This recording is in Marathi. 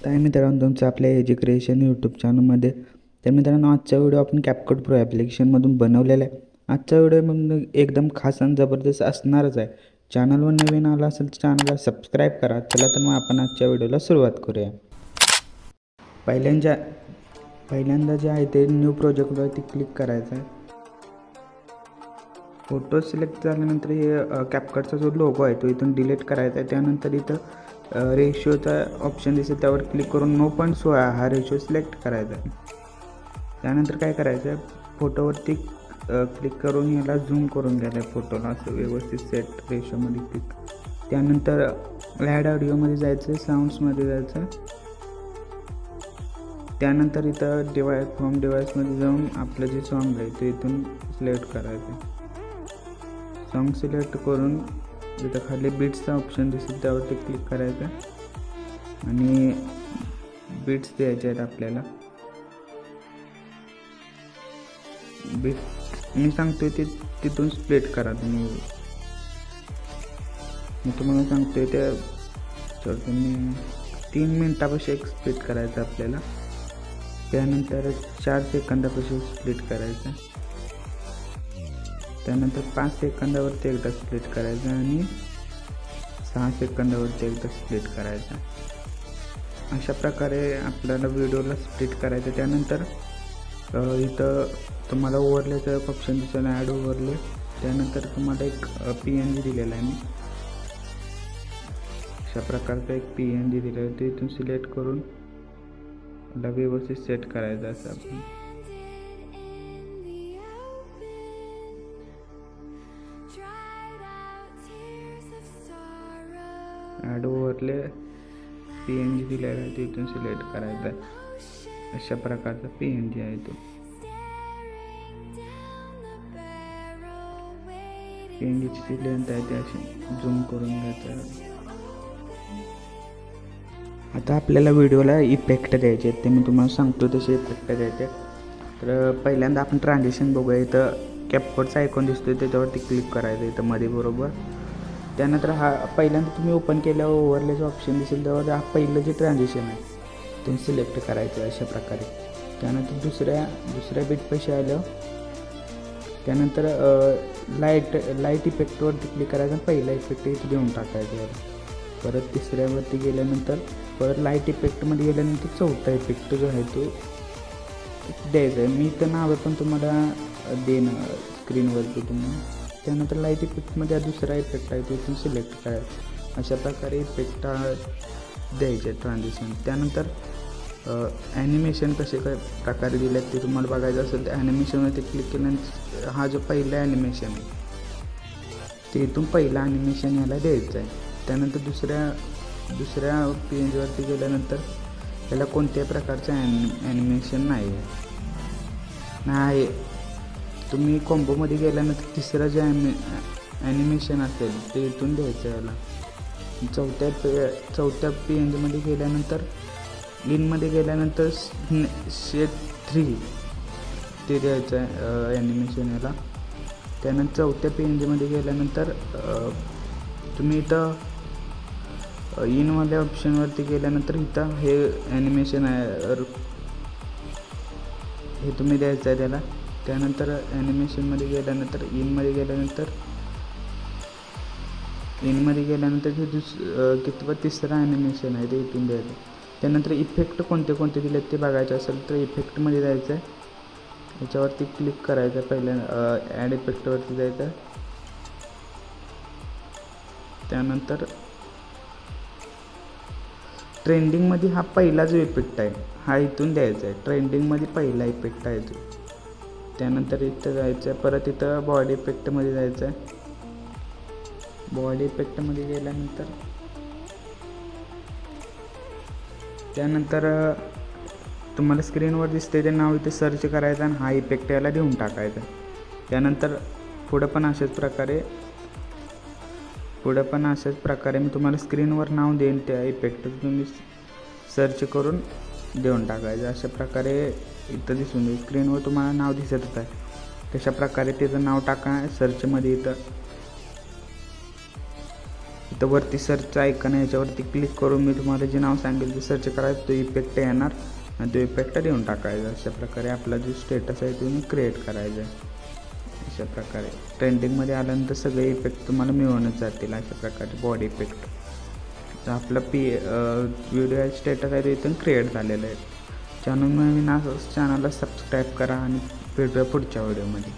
तर मित्रांनो तुमचं आपल्या एजी क्रिएशन यूट्यूब चॅनलमध्ये. तर मित्रांनो आजचा व्हिडिओ आपण CapCut Pro ॲप्लिकेशनमधून बनवलेला आहे. आजचा व्हिडिओमधून एकदम खास आणि जबरदस्त असणारच आहे. चॅनलवर नवीन आला असेल तर चॅनलला सबस्क्राईब करा. चला तर मग आपण आजच्या व्हिडिओला सुरुवात करूया. पहिल्यांदा जे आहे ते न्यू प्रोजेक्टवरती क्लिक करायचं आहे. फोटो सिलेक्ट झाल्यानंतर हे CapCutचा जो लोगो आहे तो इथून डिलीट करायचा आहे. त्यानंतर इथं रेशोचा ऑप्शन दिसेल त्यावर क्लिक करून 9.16 हा रेशो सिलेक्ट करायचा आहे. त्यानंतर काय करायचं आहे, फोटोवरती क्लिक करून याला झूम करून घ्यायला आहे फोटोला असं व्यवस्थित सेट रेशोमध्ये क्लिक. त्यानंतर ॲड ऑडिओमध्ये जायचं, साऊंड्समध्ये जायचं. त्यानंतर इथं फ्रॉम डिव्हाइसमध्ये जाऊन आपलं जे सॉन्ग आहे ते इथून सिलेक्ट करायचं. सॉन्ग सिलेक्ट करून इथं खाली बीट्सचा ऑप्शन दिसेल त्यावरती क्लिक करायचं आणि बीट्स द्यायचे आहेत आपल्याला. बीट मी सांगतोय ते तिथून स्प्लिट करा तुम्ही. मी तुम्हाला सांगतोय त्या तुम्ही 3 मिनिटापाशी एक स्प्लिट करायचं आपल्याला. त्यानंतर 4 सेकंदापाशी स्प्लिट करायचं. त्यानंतर 5 सेकंदावरती एकदा स्प्लिट करायचं आणि 6 सेकंदावरती एकदा स्प्लिट करायचं. अशा प्रकारे आपल्याला व्हिडिओला स्प्लिट करायचं. त्यानंतर इथं तुम्हाला ओव्हरलेचं ऑप्शन दिसेल, ॲड ओव्हरले. त्यानंतर तुम्हाला एक PNG दिलेला आहे. मी अशा प्रकारचा एक PNG दिलेला आहे, ते इथून सिलेक्ट करून त्याला व्यवस्थित सेट करायचं असं आपण. ॲड ओव्हरले PNG दिलेला आहे, ते इथून सिलेक्ट करायचं आहे. अशा प्रकारचा PNG आहे तो. PNGची लेंथ आहे ती अशी झूम करून घ्यायचं. आता आपल्याला व्हिडिओला इफेक्ट द्यायचे आहेत, ते मी तुम्हाला सांगतो तसे इफेक्ट द्यायचे. तर पहिल्यांदा आपण ट्रान्झिशन बघूया. इथं CapCutचा आयकॉन दिसतोय त्याच्यावरती क्लिक करायचं इथं मध्ये बरोबर. त्यानंतर हा पहिल्यांदा तुम्ही ओपन केल्यावर ओव्हरलेचं ऑप्शन दिसेल त्यावर हा पहिलं जे ट्रान्झिशन आहे ते सिलेक्ट करायचं अशा प्रकारे. त्यानंतर दुसऱ्या बीटपाशी आलं. त्यानंतर लाईट इफेक्टवरती क्लिक करायचं, पहिला इफेक्ट इथे देऊन टाकायचं. परत तिसऱ्यावरती गेल्यानंतर परत लाईट इफेक्टमध्ये गेल्यानंतर चौथा इफेक्ट जो आहे तो द्यायचा आहे. मी तर नावं पण तुम्हाला देणं स्क्रीनवरती तुम्ही. त्यानंतर लाईट इफेक्टमध्ये हा दुसरा इफेक्ट आहे तो इथून सिलेक्ट करायचा. अशा प्रकारे इफेक्ट द्यायचे ट्रान्झिशन. त्यानंतर ॲनिमेशन कसे काय प्रकारे दिले आहेत ते तुम्हाला बघायचं असेल तर ॲनिमेशनवरती क्लिक केल्यानंतर हा जो पहिला ॲनिमेशन आहे ते इथून पहिला ॲनिमेशन याला द्यायचं आहे. त्यानंतर दुसऱ्या PNGवरती गेल्यानंतर त्याला कोणत्याही प्रकारचं ॲनिमेशन नाही आहे. तुम्ही कॉम्बोमध्ये गेल्यानंतर तिसरं जे ॲनिमेशन असेल ते इथून द्यायचं याला. चौथ्या PNGमध्ये गेल्यानंतर इनमध्ये गेल्यानंतर शेड 3 ते द्यायचं आहे ॲनिमेशन याला. त्यानंतर चौथ्या PNGमध्ये गेल्यानंतर तुम्ही इथं इनवाल्या ऑप्शनवरती गेल्यानंतर इथं हे ॲनिमेशन आहे हे तुम्ही द्यायचं आहे त्याला. त्यानंतर ॲनिमेशनमध्ये गेल्यानंतर इनमध्ये गेल्यानंतर हे कितवं तिसरं ॲनिमेशन आहे ते इथून द्यायचं. त्यानंतर इफेक्ट कोणते दिलेत ते बघायचे असेल तर इफेक्टमध्ये जायचं आहे. याच्यावरती क्लिक करायचं आहे. पहिल्या ॲड इफेक्टवरती जायचं आहे. त्यानंतर ट्रेंडिंगमध्ये हा पहिला जो इफेक्ट आहे हा इथून द्यायचा आहे. ट्रेंडिंगमध्ये पहिला इफेक्ट आहे तो. त्यानंतर इथं जायचं आहे. परत इथं बॉडी इफेक्टमध्ये जायचं आहे. बॉडी इफेक्टमध्ये गेल्यानंतर त्यानंतर तुम्हाला स्क्रीनवर दिसते ते नाव इथे सर्च करायचं आणि हा इफेक्ट याला देऊन टाकायचा. त्यानंतर पुढं पण अशाच प्रकारे मी तुम्हाला स्क्रीनवर नाव देईन त्या इफेक्टचं तुम्ही सर्च करून देऊन टाकायचं. अशा प्रकारे इथं दिसून येईल स्क्रीनवर तुम्हाला नाव दिसतच आहे. तशा प्रकारे त्याचं नाव टाका सर्चमध्ये. इथं इथं वरती सर्च आयकन आहे, याच्यावरती क्लिक करून मी तुम्हाला जे नाव सांगेल ते सर्च करायचं, तो इफेक्ट येणार आणि तो इफेक्ट देऊन टाकायचा. अशा प्रकारे आपला जो स्टेटस आहे तो मी क्रिएट करायचा आहे. अशा प्रकारे ट्रेंडिंगमध्ये आल्यानंतर सगळे इफेक्ट तुम्हाला मिळूनच जातील. अशा प्रकारे बॉडी इफेक्ट तर आपला व्हिडिओ स्टेटस आहे तो इथून क्रिएट झालेलं आहे. चॅनल नवीन असं चॅनलला सबस्क्राईब करा आणि भेटूया पुढच्या व्हिडिओमध्ये.